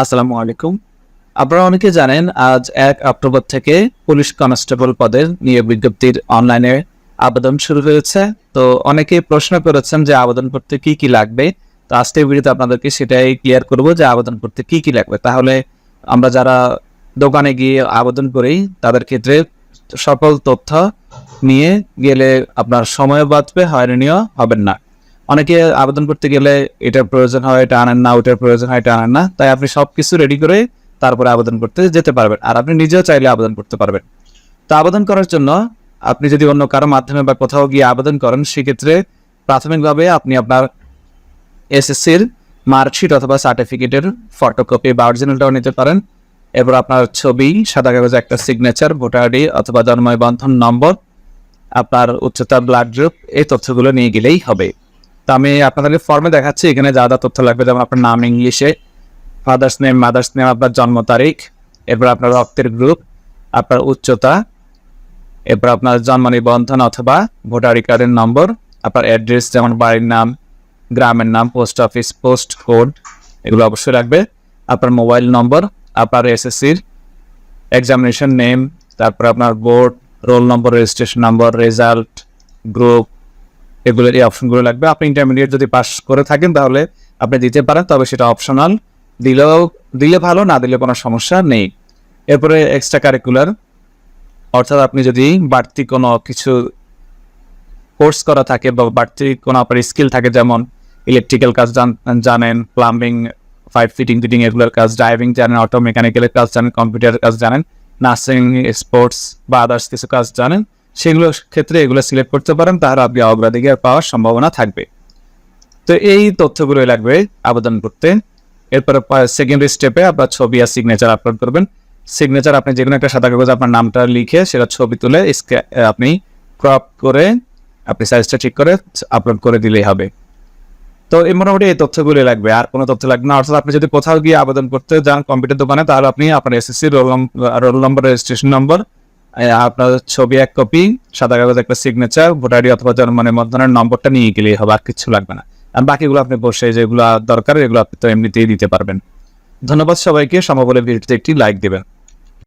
আসসালামু আলাইকুম। আপনারা অনেকে জানেন আজ ১ অক্টোবর থেকে পুলিশ কনস্টেবল পদের নিয়োগ বিজ্ঞপ্তির অনলাইনে আবেদন শুরু হয়েছে। তো অনেকেই প্রশ্ন করেছেন যে আবেদন করতে কি লাগবে? তো আজকের ভিডিওতে আপনাদেরকে সেটাই ক্লিয়ার করব যে আবেদন করতে কি লাগবে। তাহলে আমরা যারা দোকানে গিয়ে আবেদন করি তাদের ক্ষেত্রে সকল তথ্য নিয়ে গেলে আপনার সময়ও বাঁচবে, হয়রানিও হবেন না। অনেকে আবেদন করতে গেলে এটার প্রয়োজন হয় এটা আনেন না, ওটার প্রয়োজন হয় এটা আনেন না। তাই আপনি সবকিছু রেডি করে তারপরে আবেদন করতে যেতে পারবেন। আর আপনি নিজেও চাইলে আবেদন করতে পারবেন। তো আবেদন করার জন্য আপনি যদি অন্য কারো মাধ্যমে বা কোথাও গিয়ে আবেদন করেন, সেক্ষেত্রে প্রাথমিকভাবে আপনি আপনার এসএসসির মার্কশিট অথবা সার্টিফিকেটের ফটোকপি বা অরিজিনালটাও নিতে পারেন। এরপর আপনার ছবি, সাদা কাগজে একটা সিগনেচার, ভোটার আইডি অথবা জন্ম নিবন্ধন নম্বর, আপনার উচ্চতা, ব্লাড গ্রুপ, এই তথ্যগুলো নিয়ে গেলেই হবে। তো আমি আপনাদেরকে ফর্মে দেখাচ্ছি এখানে যা তথ্য লাগবে, যেমন আপনার নাম ইংলিশে, ফাদার্স নেম, মাদার্স নেম, আপনার জন্ম তারিখ, এরপর আপনার রক্তের গ্রুপ, আপনার উচ্চতা, এরপর আপনার জন্ম নিবন্ধন অথবা ভোটার আইডি কার্ডের নম্বর, আপনার অ্যাড্রেস যেমন বাড়ির নাম, গ্রামের নাম, পোস্ট অফিস, পোস্ট কোড, এগুলো অবশ্যই লাগবে। আপনার মোবাইল নম্বর, আপনার এসএসসির এক্সামিনেশন নেম, তারপর আপনার board, roll number, registration number, result, group, এগুলোর এই অপশনগুলো লাগবে। আপনি ইন্টারমিডিয়েট যদি পাস করে থাকেন তাহলে আপনি দিতে পারেন, তবে সেটা অপশনাল। দিলে ভালো, না দিলে কোনো সমস্যা নেই। এরপরে এক্সট্রা কারিকুলার, অর্থাৎ আপনি যদি বাড়তি কোনো কিছু কোর্স করা থাকে বা বাড়তি কোনো আপনার স্কিল থাকে, যেমন ইলেকট্রিক্যাল কাজ জানেন, প্লাম্বিং, পাইপ ফিটিং এগুলোর কাজ, ড্রাইভিং জানেন, অটো মেকানিক্যালের কাজ জানেন, কম্পিউটারের কাজ জানেন, নার্সিং, স্পোর্টস বা আদার্স কিছু কাজ জানেন, সেগুলোর ক্ষেত্রে এগুলো সিলেক্ট করতে পারেন, তাহলে আপনি অগ্রাধিকার পাওয়ার সম্ভাবনা থাকবে। তো এই তথ্যগুলোই লাগবে আবেদন করতে। এরপরে সেকেন্ডারি স্টেপে আপনার ছবি আর সিগনেচার আপলোড করবেন। সিগনেচার আপনি যে কোনো একটা সাদা কাগজে আপনার নামটা লিখে সেটা ছবি তুলে আপনি ক্রপ করে আপনি সাইজটা ঠিক করে আপলোড করে দিলেই হবে। তো এই মোটামুটি এই তথ্যগুলো লাগবে, আর কোনো তথ্য লাগবে না। অর্থাৎ আপনি যদি কোথাও গিয়ে আবেদন করতে যান কম্পিউটার দোকানে, তাহলে আপনি আপনার SSC roll number, registration number, আপনার ছবি এক কপি, সাদা কাগজে একটা সিগনেচার, ভোটার আইডি অথবা জন্ম নিবন্ধনের নম্বরটা নিয়ে গেলেই হবে, আর কিছু লাগবে না। আর বাকিগুলো আপনি বসে যেগুলো দরকার এগুলো আপনি তো এমনিতেই দিতে পারবেন। ধন্যবাদ সবাইকে। সম্ভব হলে ভিডিওতে একটি লাইক দেবেন।